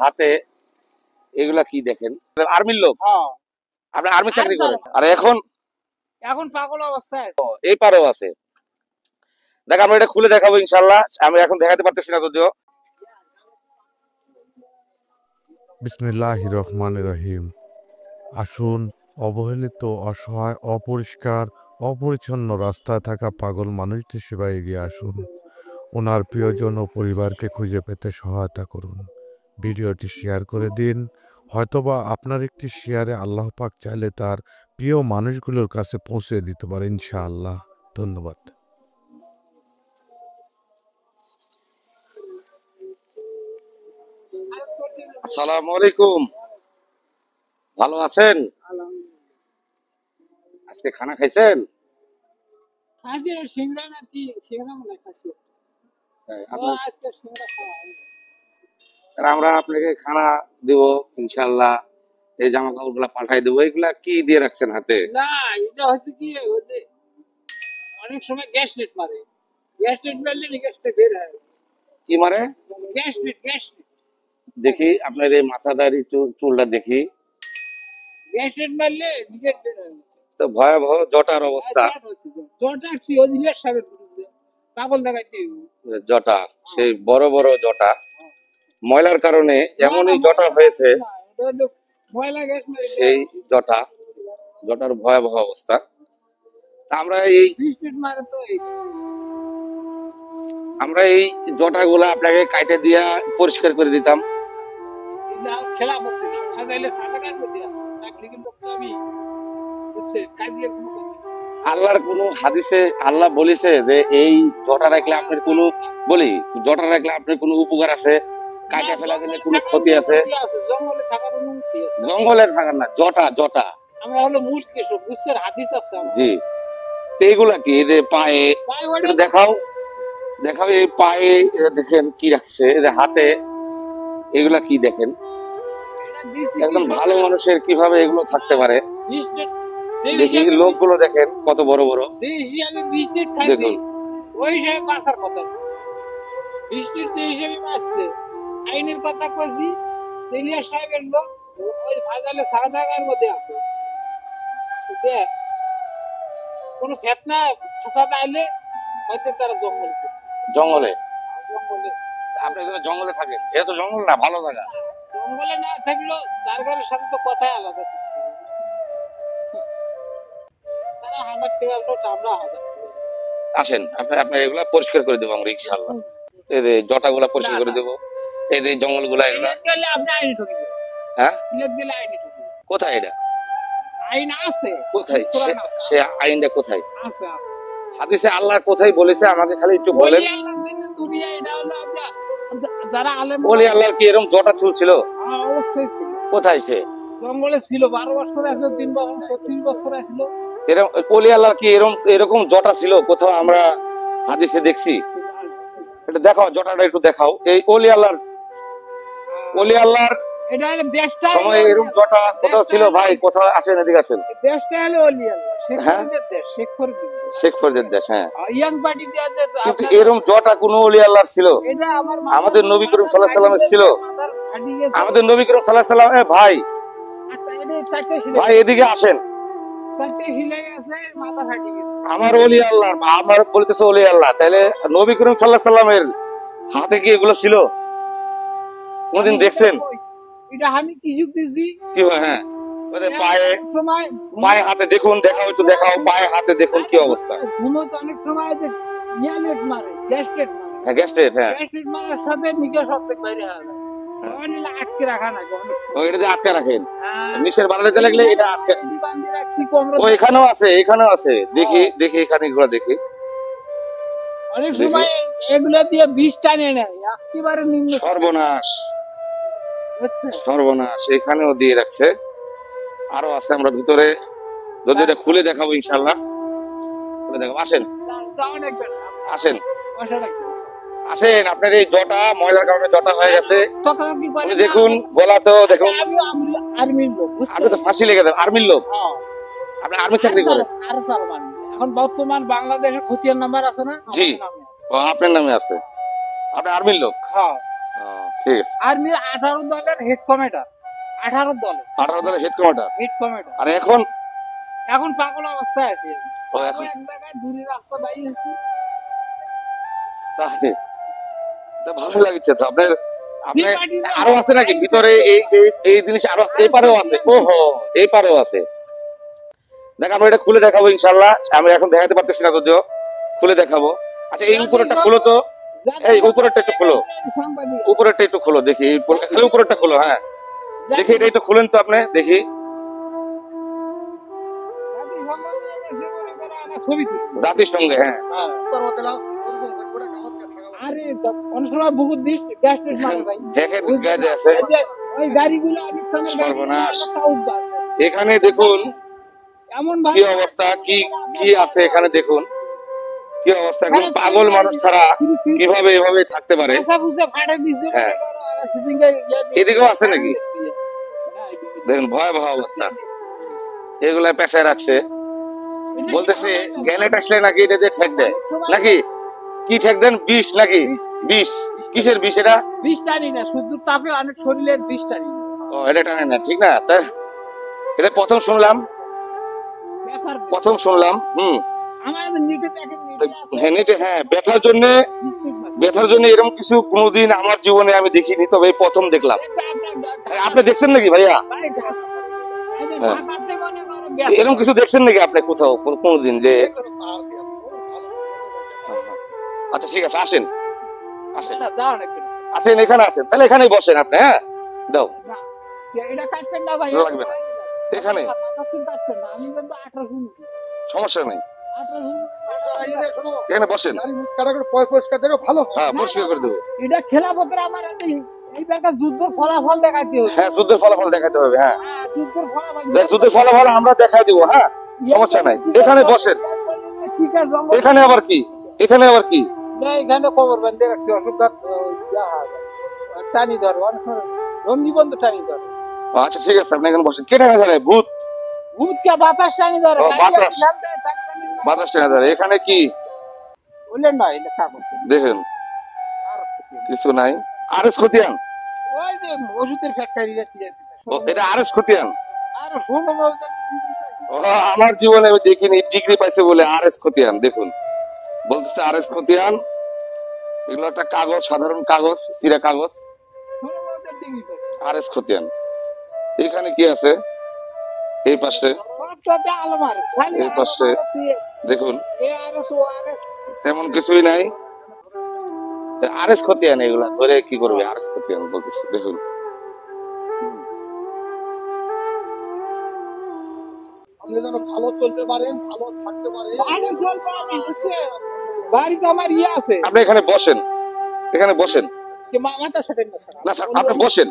হাতে এগুলা কি দেখেন? আর্মির লোক। আপনি আর্মি চাকরি করেন আর এখন এখন পাগল অবস্থায় এই পারেও আছে। দেখ আমরা এটা খুলে দেখাবো ইনশাআল্লাহ। আমি এখন দেখাতে পারতেছি না যদিও। বিসমিল্লাহির রহমানির রহিম। আসুন অবহেলিত, অসহায়, অপরিষ্কার, অপরিচ্ছন্ন রাস্তায় থাকা পাগল মানুষদের সেবায় এগিয়ে আসুন। ওনার প্রিয়জন ও পরিবারকে খুঁজে পেতে সহায়তা করুন। ভিডিওটি শেয়ার করে দিন। হয়তোবা আপনার একটি শেয়ারে আল্লাহ পাক চাইলে তার প্রিয় মানুষগুলোর কাছে পৌঁছে দিতে পারে ইনশাআল্লাহ। ধন্যবাদ। আসসালামু আলাইকুম। ভালো আছেন? আজকে খানা খাইছেন? আমরা আপনাকে খানা দিব ইনশাআল্লাহ। এই জামা কাপড় গুলা পাঠাই দেবো। এগুলা কি দিয়ে রাখছেন হাতে? না, এটা হচ্ছে কি অনেক সময় গ্যাস নেট মারে। গ্যাস নেট মারলে গ্যাসটা বের হয়। কি মারে? Gas net. দেখি আপনার এই মাথাটার চুলটা দেখি। গ্যাস নেট মারলে গ্যাস বের হয়। তো ভয়াবহ জটার অবস্থা। জটাছি ওই ইলের সাহেবের বিরুদ্ধে পাগল দেখাইতে। জটা, সেই বড় বড় জটা। ময়লার কারণে এমনই জটা হয়েছে, ময়লা গ্যাস মারে সেই জটার ভয়াবহ অবস্থা। আমরা এই জটাগুলা আপনাকে কাটে দিয়া পরিষ্কার করে দিতাম। খেলা করতে না ফাজাইলে সাদাকার মধ্যে আছে তাকলি কিন্তু আমি বুঝছে কাজের কোনো আল্লাহর কোন হাদিসে আল্লাহ বলেছে যে এই জটা রাখলে আপনার কোনো জটা রাখলে আপনার কোনো উপকার আছে? কাটা ফেলা দিলে কোনো ক্ষতি আছে? জঙ্গলে থাকার অনুমতি আছে। জঙ্গলে থাকার না, জটা আমরা হলো মূল কৃষক বুঝছেন, হাদিস আছে জি। এইগুলা কি এই যে পায়ে দেখাও এই পায়ে দেখেন কি রাখছে, হাতে এগুলা কি দেখেন? একদম ভালো মানুষের কিভাবে এগুলো থাকতে পারে? দেখি লোকগুলো দেখেন কত বড় বড়। আমি বিস্কিট খাইছি ওই হিসাবে বাঁচার কথা। বিস্কিট যে হিসাবে বাঁচছে আইনের কথা কইছি। তেলিয়া সাহেবের লোক ওই ভাজালে সাদাগার মধ্যে আছে। কোনো ফেতনা ফাসাদ আইলে হয়তো তারা জঙ্গলে আপনি জঙ্গলে থাকেন। এটা তো জঙ্গল না, ভালো জায়গা। জঙ্গলে না থাকলেও জারগারের সাথে তো কথাই আলাদা ছিল। তারা 1000 টাকা লোট, আমরা 1000 টাকা। আসেন আপনি এগুলা পরিষ্কার করে দেবো আমরা ইনশাআল্লাহ। এই যে জটাগুলা পরিষ্কার করে দেবো। এই যে জঙ্গলগুলা এগুলা গেলে আপনি আইনি ঠকি দেবেন। হ্যাঁ, গেলে আইনি ঠকি। কোথায় এটা? আইন আছে কোথায়? সে আইনটা কোথায়? আছে হাদিসে আল্লাহ কোথায় বলেছে আমাকে খালি একটু বলেন। যারা আলেম ওলি আল্লাহর কি এরকম জটা চুল ছিল? অবশ্যই ছিল। কোথায়? সে জঙ্গলে ছিল। 12 বছর আছে, 3 বছর 36 বছর আছিল। এরকম ওলি আল্লাহর কি এরকম জটা ছিল কোথাও আমরা হাদিসে দেখছি? এটা দেখাও, জটাটা একটু দেখাও। এই ওলি আল্লাহর এটা হলো দেশটা সময় এরকম জটা কোথাও ছিল? ভাই কোথাও আসেন, এদিকে আসেন। দেশটা হলো ওলি আল্লাহ, শেখ ফরিদের দেশ। হ্যাঁ, ইয়াং পার্টি দিয়ে কিন্তু এরকম জটা কোন ওলি আল্লাহর ছিল? এটা আমাদের নবী করিম সাল্লাল্লাহু আলাইহি ওয়াসাল্লামের ছিল। আমাদের নবী করিম সাল্লাল্লাহু আলাইহি ওয়াসাল্লাম ভাই এদিকে আসেন। আমার ওলি আল্লাহ, আমার বলতেছে ওলি আল্লাহ, তাহলে নবী করিম সাল্লাল্লাহু আলাইহি ওয়াসাল্লামের হাতে কি এগুলো ছিল? কোনদিন দেখছেন? এটা আমি কিছু দিছি কি হয়? হ্যাঁ, পায়ে হাতে দেখুন, দেখাও একটু দেখাও। পায়ে হাতে দেখুন কি অবস্থা। ঘুমোতে অনেক সময় ইয়ানেট মারে, গ্যাস্ট্রেট মারে। হ্যাঁ, গ্যাস্ট্রেট। হ্যাঁ, গ্যাস্ট্রেট মারার সাথে নিকাশ অর্ধেক বাইরে হয় না। ওইটা আটকে রাখা না অনেক সময়। ওইটা দিয়ে আটকে রাখেন। নিচের বাড়াতে লাগলে এটা আটকে বাঁধে রাখছি কোমরে। ও এখানেও আছে। দেখি এখানে এগুলো দেখি। অনেক সময় এগুলা দিয়ে বিষ টানে নেয় একেবারে নিম্ন। সর্বনাশ এখানেও দিয়ে রাখছে। আরো আছে, আমরা ভিতরে যদি এটা খুলে দেখাবো ইনশাআল্লাহ। খুলে দেখাবো। আসেন আপনার এই জটা ময়লার কারণে জটা হয়ে গেছে। দেখুন গলাতেও দেখুন। আপনি তো ফাঁসি লেগে দেন, আর্মির লোক। আপনি আর্মি চাকরি করেন? এখন বর্তমান বাংলাদেশের খতিয়ান নাম্বার আছে না? জি, আপনার নামে আছে। আপনি আর্মির লোক? হ্যাঁ ঠিক আছে। আর্মি 18 দলের হেড কমান্ডার, 18 দলের 18 দলের হেড কমান্ডার। আর এখন? এখন পাগল অবস্থায় আছে। ও, এখন এখন এক জায়গায় দূরে রাস্তা বাইরে আছে। তাই তা ভালো লাগছে তো আপনার। আপনি যে পার্টি না, আরো আছে নাকি ভিতরে এই এই জিনিস আরো আছে? এই পারেও আছে? ওহো, এই পারেও আছে। দেখ আমরা এটা খুলে দেখাবো ইনশাআল্লাহ। আমি এখন দেখাতে পারতেছি না যদিও, খুলে দেখাবো। আচ্ছা এই উপরেরটা খুলো তো, এই উপরেরটা একটু খোলো, সাংবাদিক উপরেরটা একটু খোলো দেখি, খালি উপরেরটা খোলো। হ্যাঁ দেখি, এটা একটু খুলেন তো আপনি দেখি। ছবি তুলি। জাতিসংঘে, হ্যাঁ আরে অনেক সময় বহুত গ্যাস টেস মারে ভাই। জ্যাকেট গায়ে আছে। ওই গাড়িগুলো অনেক সময় সর্বনাশ। উদ্ধার এখানে দেখুন এমন কি অবস্থা, কি কি আছে এখানে দেখুন কি অবস্থা। একদম পাগল মানুষ ছাড়া কিভাবে এভাবে থাকতে পারে? হ্যাঁ। এদিকেও আছে নাকি? দেখুন ভয়াবহ অবস্থা, এগুলা পেঁচায় রাখছে। বলতেছে গ্যানেট আসলে নাকি এটা দিয়ে ঠেক দেয় নাকি? কি ঠেক দেন? বিষ নাকি? বিষ? কিসের বিষ এটা? বিষ টানি না, সূর্য তাপে অনেক শরীরের বিষ টানি না। ও এটা টানে না, ঠিক না? তা এটা প্রথম শুনলাম, ব্যথার প্রথম শুনলাম। আমার নিটে প্যাকেট নিটে আছে। হ্যাঁ নিটে, হ্যাঁ ব্যথার জন্য, ব্যথার জন্য এরকম কিছু কোনোদিন আমার জীবনে আমি দেখিনি, তবে এই প্রথম দেখলাম। আপনি দেখছেন নাকি ভাইয়া? হ্যাঁ। এরকম কিছু দেখছেন নাকি আপনি কোথাও কোনোদিন যে? আচ্ছা ঠিক আছে, আসেন আসেন আসেন, এখানে আসেন, তাহলে এখানেই বসেন আপনি। হ্যাঁ দাও, এটা কাটবেন না ভাই, লাগবে না, এখানে সমস্যা নেই, এখানে বসেন। হ্যাঁ পরিষ্কার করে দেবো। এটা খেলাপত্র আমার হাতে। এই ব্যাপারটা যুদ্ধের ফলাফল দেখাইতে হবে। হ্যাঁ যুদ্ধের ফলাফল দেখাতে হবে। হ্যাঁ যুদ্ধের ফলাফল যুদ্ধের ফলাফল আমরা দেখাই দিব। হ্যাঁ সমস্যা নাই, এখানে বসেন। ঠিক আছে, এখানে আবার কি? এখানে আবার কি? এখানে খবর বান্ধে রাখছি, অসুখ টানি ধরো, রমজি বন্ধ টানি ধরো। আচ্ছা ঠিক আছে, আপনি এখানে বসেন। কে টাকা ধরে? ভূত? ভূত কে বাতাস টানি ধরো। ও, বাতাস। বাতাস টাকা ধরে। এখানে কি বললেন না, এটা কাগজ দেখেন? কিছু নাই। আরএস খতিয়ান? ওই যে ওষুধের ফ্যাক্টরি। ও, এটা আরএস খতিয়ান? আর শোনো, ও, আমার জীবনে আমি দেখিনি, ডিগ্রি পাইছে বলে আরএস খতিয়ান। দেখুন বলতেছে আরএস খতিয়ান। এগুলো একটা কাগজ, সাধারণ কাগজ, চিরা কাগজ। আরএস খতিয়ান। এখানে কি আছে? এই পাশে, এই পাশে দেখুন তেমন কিছুই নাই। আরএস খতিয়ান এগুলা ধরে কি করবে? আরএস খতিয়ান বলতেছে, দেখুন। ভালো চলতে পারেন, ভালো থাকতে পারেন। বাড়িতে আমার ইয়ে আছে। আপনি এখানে বসেন, এখানে বসেন। মাথা সাইডের না স্যার, না স্যার আপনি বসেন,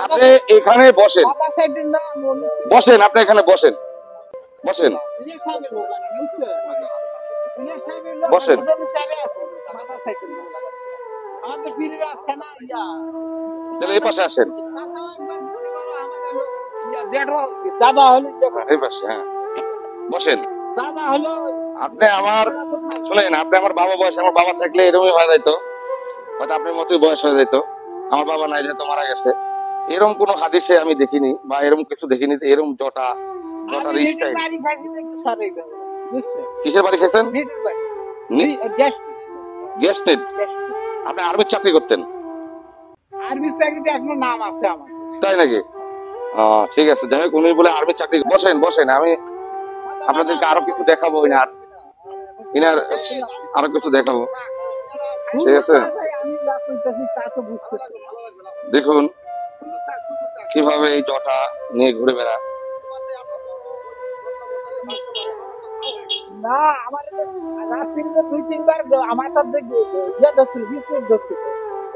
আপনি এখানে বসেন, মাথা সাইডের না, বসেন আপনি এখানে বসেন, বসেন ইয়ে সাহেবের লোক আছে, বুঝছেন? ইয়ে সাহেবের লোক বসেন। সাইডে আছে, মাথা সাইডের লোক। আমাদের পীরের আছে না, ইয়া তাহলে এই পাশে আসেন। দাদা হলো, এই পাশে, হ্যাঁ বসেন। দাদা হলো। আপনি আমার শুনেন, আপনি আমার বাবা বয়স, আমার বাবা থাকলে এরকমই হয়ে যাইতো, হয়তো আপনার মতোই বয়স হয়ে যেত। আমার বাবা নাই, যেহেতু মারা গেছে। এরকম কোন হাদিসে আমি দেখিনি, বা এরকম কিছু দেখিনি। এরকম জটা, জটার স্টাইল। কিসের বাড়ি খেয়েছেন? Gas net? আপনি আর্মির চাকরি করতেন? আরবি চাকরিতে এখনো নাম আছে আমার। তাই নাকি? ঠিক আছে, যাই হোক, উনি বলে আর্মির চাকরি। বসেন বসেন, আমি আপনাদেরকে আরো কিছু দেখাবো। ইনার আরো কিছু দেখাবো, ঠিক আছে? দেখুন কিভাবে এই জটা নিয়ে ঘুরে বেড়া। না আমার রাত্রিতে 2-3 বার আমার সাথে ইয়ে ধরছিল, বিস্কুট ধরছিল,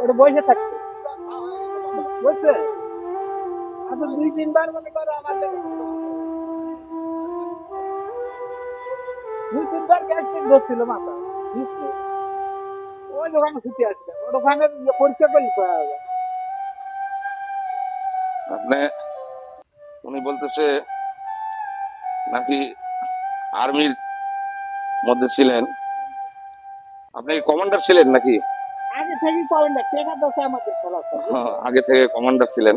ওটা বসে থাকতো, বুঝছে? আচ্ছা 2-3 বার মনে করো আমাদের 2-3 বার গ্যাস্ট্রিক ধরছিল মাথা, বিস্কুট। ওই দোকানে ছুটি আসছে, ওই দোকানে পরীক্ষা করলে পাওয়া যাবে। আপনি, উনি বলতেছে নাকি আর্মির মধ্যে ছিলেন। আপনি কমান্ডার ছিলেন নাকি? আগে থেকে করেন না, টাকা দশে আমাদের খেলা স্যার। আগে থেকে কমান্ডার ছিলেন।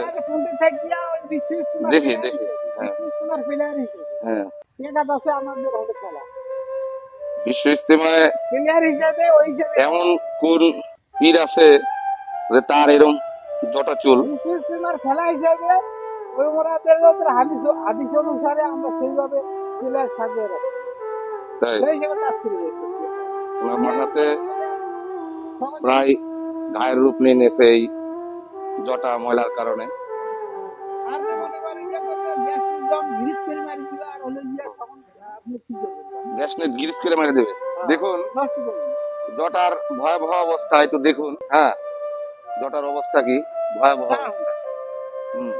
আগে শুনতে থাকিয়া ওই বিশ্ব ইস্তেমার দেখি player দেখি হিসেবে, হ্যাঁ বিশ্ব ইস্তেমার player হিসেবে। হ্যাঁ টাকা দশে আমাদের হলো খেলা। বিশ্ব ইস্তেমায় প্লেয়ার হিসেবে ওই হিসেবে এমন কোন পীর আছে যে তার এরকম জটা চুল? বিশ্ব ইস্তেমার খেলা হিসেবে ওই ওনাদের হাদিস অনুসারে আমরা সেইভাবে প্লেয়ার সাজিয়ে রাখি, তাই সেই হিসেবে কাজ করে যাচ্ছি। ওনার মাথাতে প্রায় গায়ের রূপ নিয়ে নিয়েছে এই জটা ময়লার কারণে। আর যে মনে করেন যে আপনার গ্যাস্ট্রিক দাম গ্রিস করে মারি দিল আর হলো গিয়ে তখন আপনি কি করবেন? গ্যাস নেট গিরিস করে মেরে দেবে। দেখুন নষ্ট করবেন। জটার ভয়াবহ অবস্থা একটু দেখুন। হ্যাঁ জটার অবস্থা কি ভয়াবহ অবস্থা। হুম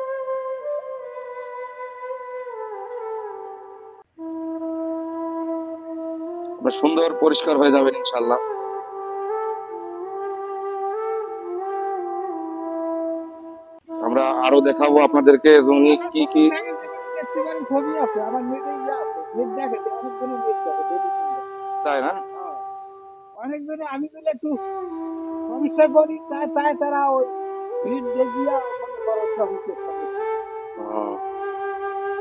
আপনার সুন্দর পরিষ্কার হয়ে যাবেন ইনশাল্লাহ। আমরা আরো দেখাবো আপনাদেরকে উনি কি কি। ব্যক্তিগত ছবি আছে আমার নেটে ইয়ে আছে, নেট দেখে তো অনেকগুলো নেট দেখে daily তিনটা। তাই না? অনেকজনে আমি বলে একটু সমস্যা করি তাই তারা ওই ভিড় দেখিয়া মনে করো সবই চেষ্টা করছে। ও,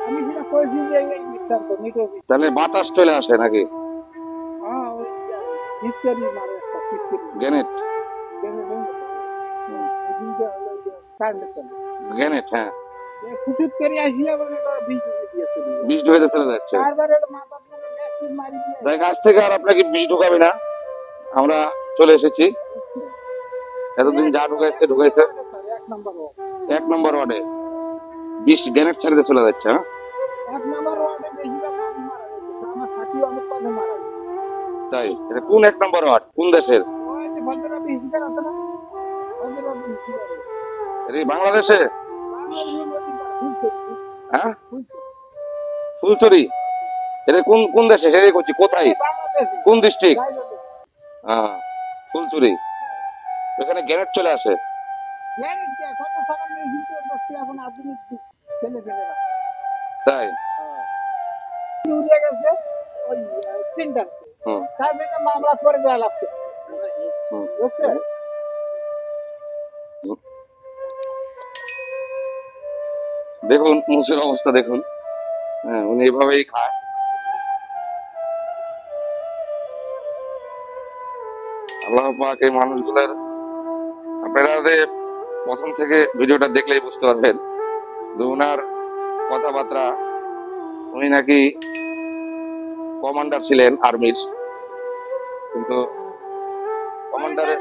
আমি সেটা করেছি যে এই বৃত্তান্ত নেটের তাহলে বাতাস চলে আসে নাকি? হ্যাঁ ওই হিস্টোরি মারে একটা হিস্টোরি গ্যানেট গ্যানেট হ্যাঁ খুশুত করে আসিয়া মনে করো বিষ দিয়েছিল বিষ ঢুকাইতে চলে যাচ্ছে। বারবার হলো মাথা মানে গ্যাস্ট্রিক মারি দিয়ে তাই কাছ থেকে আর আপনাকে বিষ ঢুকাবে না। আমরা চলে এসেছি, এতদিন যা ঢুকাইছে ঢুকাইছে। এক নম্বর ওয়ার্ড 1 নম্বর ওয়ার্ডে বিষ গ্যানেট ছেড়ে চলে যাচ্ছে। হ্যাঁ 1 নম্বর ওয়ার্ডে বেশিরভাগ মানুষ মারা যাচ্ছে, আমার সাথী অনেক কথা মারা গেছে। তাই এটা কোন 1 নম্বর ওয়ার্ড কোন দেশের? ওই যে ভদ্ররাতে হিসিকার আছে না, ভদ্ররাতে হিসিকার এটা কি বাংলাদেশে? হ্যাঁ ফুলছড়ি এটা কোন কোন দেশে সেটাই করছি কোথায় কোন ডিস্ট্রিক্ট? হ্যাঁ ফুলছড়ি এখানে গ্যানেট চলে আসে। এখন আধুনিক ছেলে ফেলেরা তাই উড়ে গেছে ওই সেন্টার, হুম তার জন্য মামলা করে দেওয়া লাগছে হুম বুঝছে। দেখুন মুসের অবস্থা দেখুন। হ্যাঁ উনি এভাবেই খায়। আল্লাহ পাক এই মানুষগুলার, আপনারা প্রথম থেকে ভিডিওটা দেখলেই বুঝতে পারবেন যে উনার কথাবার্তা, উনি নাকি কমান্ডার ছিলেন আর্মির, কিন্তু কমান্ডারের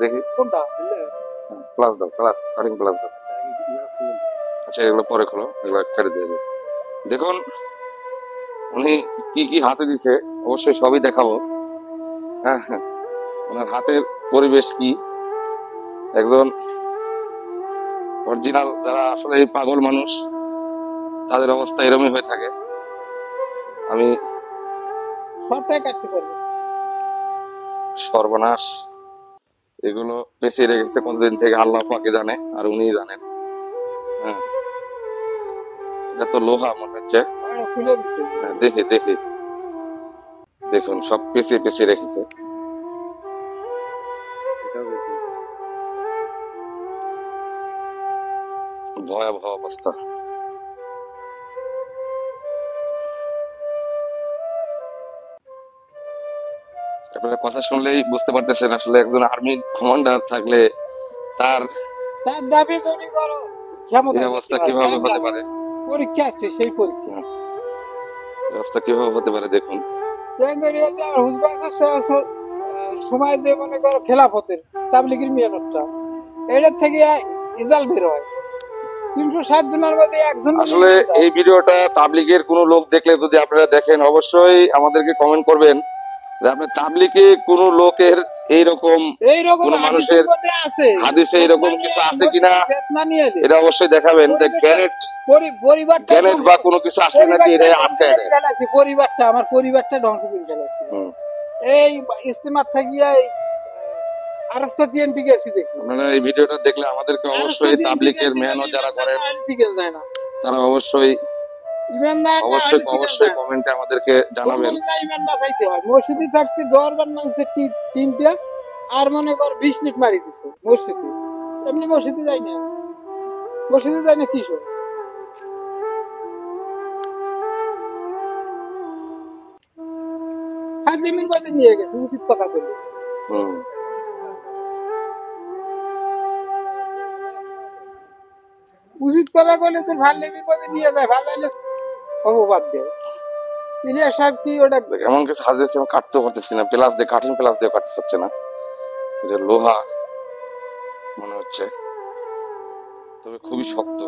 দেখি ক্লাস দাও, ক্লাস কাটিং ক্লাস দাও। আচ্ছা এগুলো পরে খোলো, এগুলো কেটে দিয়ে। দেখুন উনি কি কি হাতে দিছে অবশ্যই সবই দেখাবো। হ্যাঁ হ্যাঁ ওনার হাতের পরিবেশ কি, একজন অরিজিনাল যারা আসলে এই পাগল মানুষ তাদের অবস্থা এরকমই হয়ে থাকে। আমি সবটাই কাটতে পারবো। সর্বনাশ, এগুলো পেঁচিয়ে রেখেছে কতদিন থেকে আল্লাহ পাকে জানে, আর উনিই জানেন। হ্যাঁ এটা তো লোহা মনে হচ্ছে। খুলে দিচ্ছে হ্যাঁ, দেখি দেখি দেখুন সব পেঁচিয়ে পেঁচিয়ে রেখেছে। ভয়াবহ অবস্থা। আপনারা কথা শুনলেই বুঝতে পারতেছেন আসলে একজন আর্মি কমান্ডার থাকলে তার তার দাবি মনে করো ক্ষমতা এই অবস্থা কিভাবে হতে পারে। পরীক্ষা আছে, সেই পরীক্ষা অবস্থা কিভাবে হতে পারে দেখুন। সময় দিয়ে মনে করো খেলাফতের তাবলিগের মিয়ানতটা এটার থেকে রেজাল্ট বের হয় 360 জনের মধ্যে একজন। আসলে এই ভিডিওটা তাবলিগের কোন লোক দেখলে যদি আপনারা দেখেন অবশ্যই আমাদেরকে কমেন্ট করবেন যে আপনার তাবলিগে কোন লোকের এইরকম কোন মানুষের হাদিসে এরকম কিছু আছে কিনা এটা অবশ্যই দেখাবেন। যে গ্যানেট বা কোনো কিছু আসলে নাকি এটা আটকায় দেয়। পরিবারটা আমার পরিবারটা ধ্বংস করে ফেলেছে এই ইস্তেমার থাকিয়া আরএসকে গেছি দেখুন। আপনারা এই ভিডিওটা দেখলে আমাদেরকে অবশ্যই তাবলিগের মেহনত যারা করেন তারা অবশ্যই ইমানদার না অবশ্যই হলে অবশ্যই ইমানদার। কমেন্টে আমাদেরকে জানাবেন। কোরবানি যা ইমান বাঁচাইতে হয়। মসজিদে থাকতে জোয়ারবার মাংস তিনটা আর মনে কর 20 মিনিট মারি দিছে মসজিদে। এমনি মসজিদে যাই না, মসজিদে যাই না কিসব হাজিমির বাদে নিয়ে গেছে উচিত কথা বলে। হুম। উচিত কথা বলে তোর ভাল্লেমির বাদে নিয়ে যায়, ভাজাইলে অপবাদ দেয়। ইলিয়াস সাহেব কি ওটা দেখ, এমন কিছু সাজেছে আমি কাটতেও পারতেছি না, প্লাস দিয়ে কাঠিং প্লাস দিয়ে কাটতে চাচ্ছে না, এটা লোহা মনে হচ্ছে, তবে খুবই শক্ত।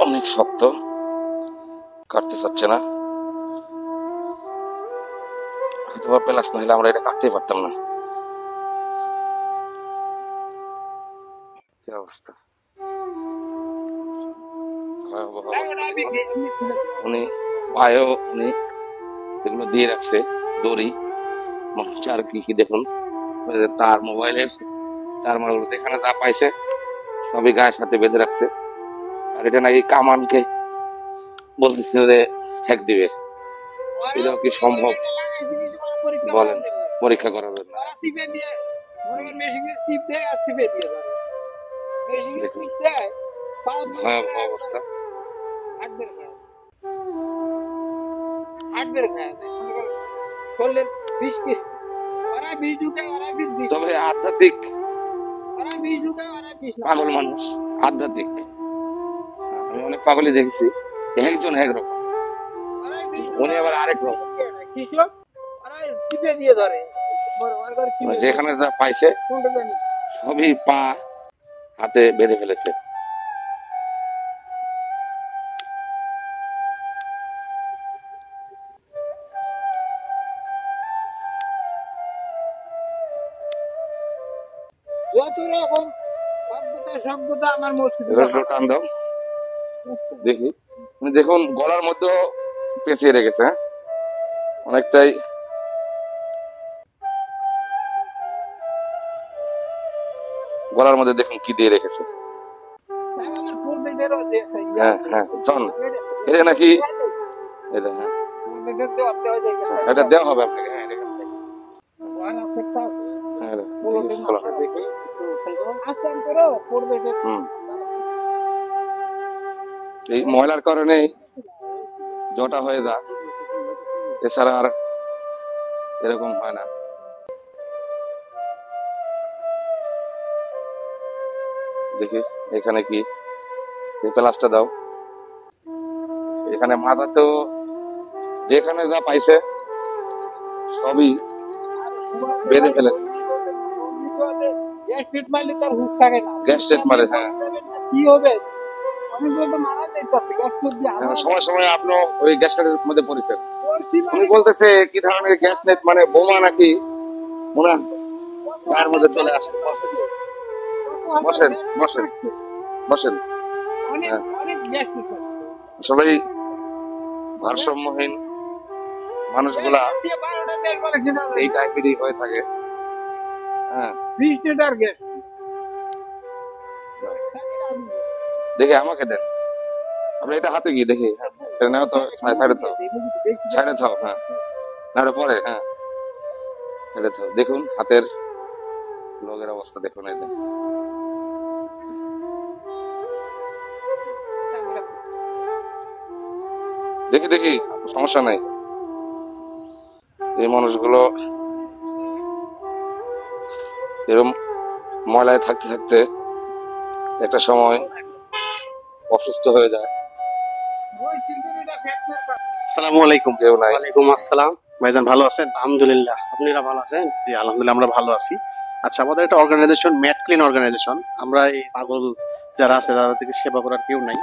অনেক শক্ত, কাটতে চাচ্ছে না। হয়তো বা প্লাস না হলে আমরা এটা কাটতেই পারতাম না। কি অবস্থা, ভয়াবহ অবস্থা। উনি পায়েও উনি এগুলো দিয়ে রাখছে দড়ি, মনে হচ্ছে আর কি কি দেখুন, ওই যে তার মোবাইলের তার মালগুলো যেখানে যা পাইছে সবই গায়ের সাথে বেঁধে রাখছে। আর এটা নাকি কামানকে বলতেছে যে ঠেক দিবে, এটা কি সম্ভব বলেন, পরীক্ষা করার জন্য। দেখুন ভয়াবহ অবস্থা। তবে আধ্যাত্মিক পাগল মানুষ, আধ্যাত্মিক আমি অনেক পাগলই দেখেছি, একজন একরকম, উনি আবার আরেক রকম। যেখানে যা পাইছে সবই পা হাতে বেঁধে ফেলেছে। যত রকম সভ্যতা আমার মসজিদে এবার একটু টান দাও দেখি। উনি দেখুন গলার মধ্যে পেঁচিয়ে রেখেছে, হ্যাঁ? অনেকটাই গলার মধ্যে দেখুন কি দিয়ে রেখেছে। আমার ফুলবেটেরও যে একটা ইয়ে হ্যাঁ আছে, হ্যাঁ চল, এটা নাকি এটা, হ্যাঁ ফুলবেটের দেওয়া দেওয়া যায় কিনা? এটা দেওয়া হবে আপনাকে, হ্যাঁ এটা এখানে থেকে। আর আছে একটা হ্যাঁ, এটা ফুলবেটের খোলা। মাথা দেখি আসতে করো ফুলবেটের হুম। এই ময়লার কারণে জটা হয়ে যায়, এছাড়া আর এরকম হয় না। দেখি এখানে কি, এই প্লাসটা দাও। এখানে মাথাতেও যেখানে যা পাইছে সবই বেঁধে ফেলেছে। গ্যাস ট্রিট মারলে তার হুঁশ থাকে না। গ্যাস ট্রিট মারে, হ্যাঁ। কি হবে অনেকজন তো মারা যাইতেছে গ্যাস ট্রিট দিয়ে। আমার সময় সময় আপনি ওই গ্যাসটার মধ্যে পড়েছেন। পড়ছি মানে উনি বলতেছে কি ধরনের গ্যাস নেট, মানে বোমা নাকি ওনার গায়ের মধ্যে চলে আসে। বসেন বসেন বসেন বসেন। অনেক হ্যাঁ। অনেক গ্যাস ট্রিট করছে। সবাই ভারসাম্যহীন মানুষগুলা দিয়ে 12টা তেল বলে কিনা যায়। এই টাইপেরই হয়ে থাকে। হ্যাঁ 20 লিটার গ্যাস। দেখে আমাকে দেন, আপনি এটা হাতে গিয়ে দেখি, এটা নাও তো, সাইডে থাও, সাইডে থাও, হ্যাঁ না এটা পরে, হ্যাঁ সাইডে থাও। দেখুন হাতের লোকের অবস্থা দেখুন, এই দেখুন। দেখি দেখি সমস্যা নাই। এই মানুষগুলো এরকম ময়লায় থাকতে থাকতে একটা সময় অসুস্থ হয়ে যায়। ওই সিকিউরিটিটা ফেতনার কথা। আসসালামু আলাইকুম। কেউ নাই। ওয়ালাইকুম আসসালাম। ভাইজান ভালো আছেন? আলহামদুলিল্লাহ, আপনারা ভালো আছেন? জি আলহামদুলিল্লাহ আমরা ভালো আছি। আচ্ছা, আমাদের একটা অর্গানাইজেশন, ম্যাট ক্লিন অর্গানাইজেশন। আমরা এই পাগল যারা আছে তাদেরকে সেবা করার কেউ নাই।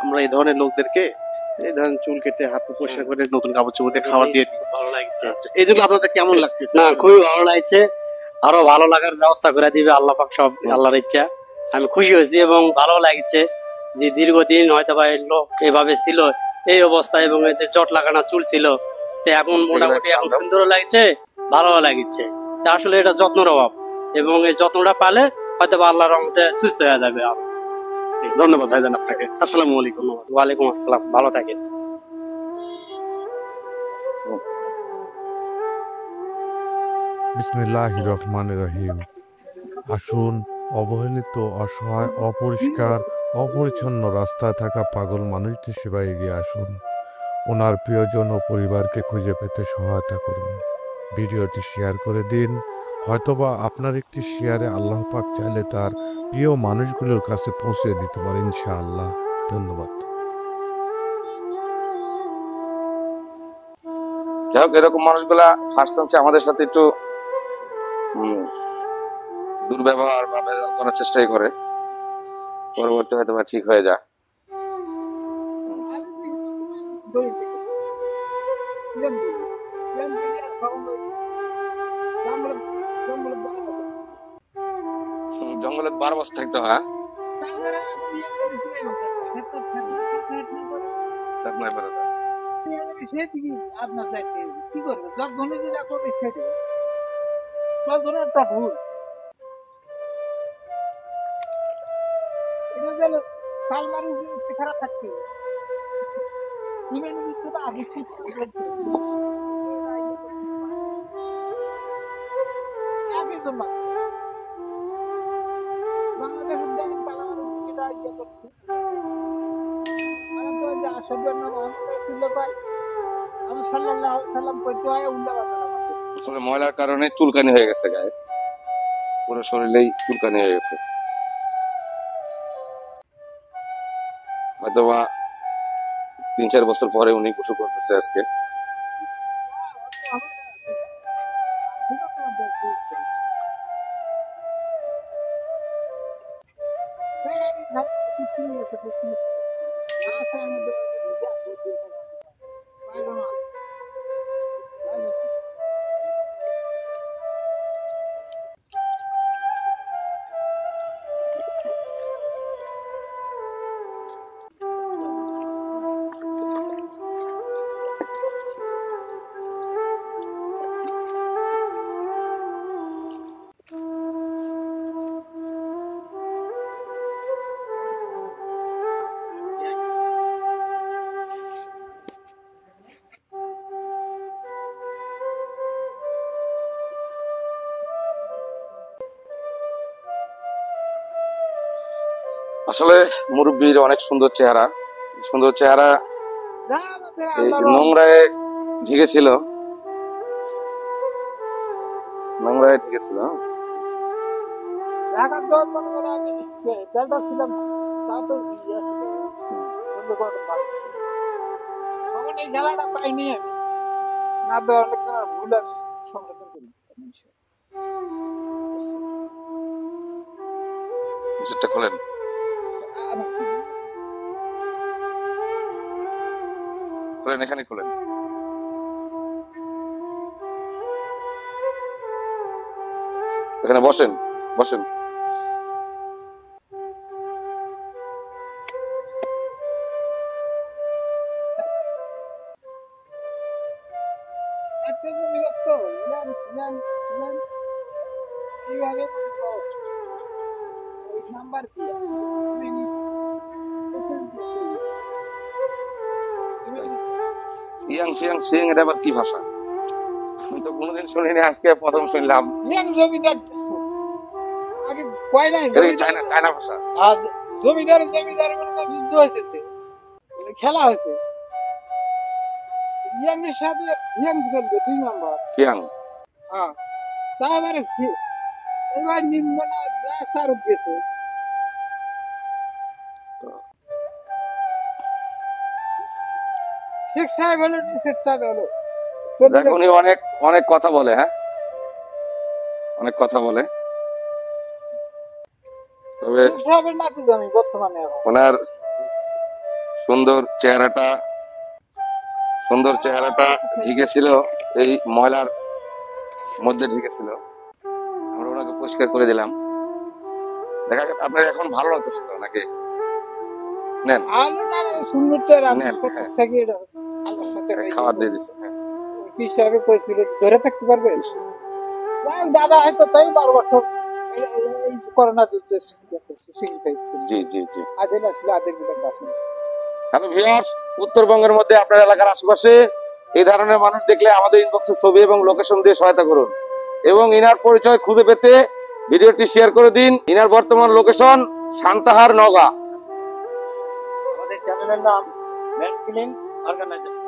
আমরা এই ধরনের লোকদেরকে এই ধরেন চুল কেটে হাত পা পরিষ্কার করে নতুন কাপড় চোপড় দিয়ে খাবার দিয়ে দিই। ভালো লাগছে। আচ্ছা, এই যেগুলো আপনাদের কেমন লাগতেছে? না, খুবই ভালো লাগছে। আরো ভালো লাগার ব্যবস্থা করে দিবে আল্লাহ পাক, সব আল্লাহর ইচ্ছা। আমি খুশি হয়েছি এবং ভালো লাগছে যে দীর্ঘদিন হয়তো বা এই লোক এভাবে ছিল এই অবস্থা, এবং এতে চট লাগানো চুল ছিল, তো এখন মোটামুটি এখন সুন্দর লাগছে, ভালো লাগছে। তা আসলে এটা যত্নের অভাব, এবং এই যত্নটা পালে হয়তো বা আল্লাহর রহমতে সুস্থ হয়ে যাবে। ধন্যবাদ ভাইজান আপনাকে। আসসালামু আলাইকুম। ওয়ালাইকুম আসসালাম, ভালো থাকেন। বিসমিল্লাহির রহমানির রহিম। আসুন অবহেলিত, অসহায়, অপরিষ্কার, অপরিচ্ছন্ন রাস্তায় থাকা পাগল মানুষদের সেবায় এগিয়ে আসুন। ওনার প্রিয়জন ও পরিবারকে খুঁজে পেতে সহায়তা করুন। ভিডিওটি শেয়ার করে দিন। হয়তোবা আপনার একটি শেয়ারে আল্লাহ পাক চাইলে তার প্রিয় মানুষগুলোর কাছে পৌঁছে দিতে পারে ইনশাআল্লাহ। ধন্যবাদ। যাই হোক, এরকম মানুষগুলা ফার্স্ট চান্সে আমাদের সাথে একটু দুর্ব্যবহার বা ভেজাল করার চেষ্টাই করে, পরবর্তী হয়তো বা ঠিক হয়ে যায়। জঙ্গলে 12 বছর থাকতে হয়। আপনার চাইতে কি করবে, যতক্ষণে যেটা করবে সেটা ততক্ষণে একটা ভুল। এটা গেল কালমারি উপরে খারাপ থাকতে হবে। বাংলাদেশের দেখেন কালামারি যেটা ইয়ে করছে, মানে তো যে আসাদের নাম আমি সাল্লাল্লাহু আলাইহি সাল্লাম কইতে হয় উল্টা বাবা। আসলে ময়লার কারণে চুলকানি হয়ে গেছে গায়ে, পুরো শরীরেই চুলকানি হয়ে গেছে। হয়তো বা 3-4 বছর পরে উনি গোসল করতেছে আজকে। আসলে মুরব্বীর অনেক সুন্দর চেহারা, সুন্দর চেহারা নোংরায় ঢেকেছিল, নোংরায় ঢেকেছিল। ঢাকার দল মনে করে আমি বেলটা ছিলাম, তাও তো সুন্দর করে পারছি। তখন এই খেলাটা পাইনি আমি, না তো অনেক ভুল আমি সংশোধন করি। সেটা খোলেন, খোলেন, এখানে খোলেন। এখানে বসেন, বসেন। এইভাবে নাম্বার দিয়ে ইয়াং ফিয়াং সিং, এটা আবার কি ভাষা? আমি তো কোনোদিন শুনিনি, আজকে প্রথম শুনলাম। ইয়াং জমিদার আগে কয় নাই, চায়না, চায়না ভাষা। আজ জমিদার জমিদার যুদ্ধ হয়েছে, খেলা হয়েছে, ইয়াং এর সাথে ইয়াং খেলবে 2 নম্বর ইয়াং। হ্যাঁ, তারপরে এবার নিম্ন না যা সার গেছে। শেখ সাহেব হলো নিষেধটা হলো উনি অনেক অনেক কথা বলে, হ্যাঁ অনেক কথা বলে, তবে শেখ সাহেবের নাতি জানি বর্তমানে ওনার সুন্দর চেহারাটা, সুন্দর চেহারাটা ঢেকেছিল, এই ময়লার মধ্যে ঢেকেছিল। আমরা ওনাকে পরিষ্কার করে দিলাম। দেখা গেল আপনার এখন ভালো লাগতেছিল নাকি? নেন, আলো না সুন্দরটা নেন, হ্যাঁ। থেকে এটা আল্লাহর সাথে খাবার দিয়ে দিচ্ছে। কি সাহেব কইছিল ধরে থাকতে পারবে। যাই দাদা হয়তো তাই 12 বছর এই করোনা যুদ্ধে স্যাক্রিফাইস করছে। জি জি জি। আদিল আসলে আদিল বিলে বাঁচছে। হ্যালো ভিউয়ার্স, উত্তরবঙ্গের মধ্যে আপনার এলাকার আশেপাশে এই ধরনের মানুষ দেখলে আমাদের ইনবক্সে ছবি এবং লোকেশন দিয়ে সহায়তা করুন এবং ইনার পরিচয় খুঁজে পেতে ভিডিওটি শেয়ার করে দিন। ইনার বর্তমান লোকেশন সান্তাহার, নওগাঁ। আমাদের চ্যানেলের নাম ম্যাট ক্লিন অর্গানাইজেশন।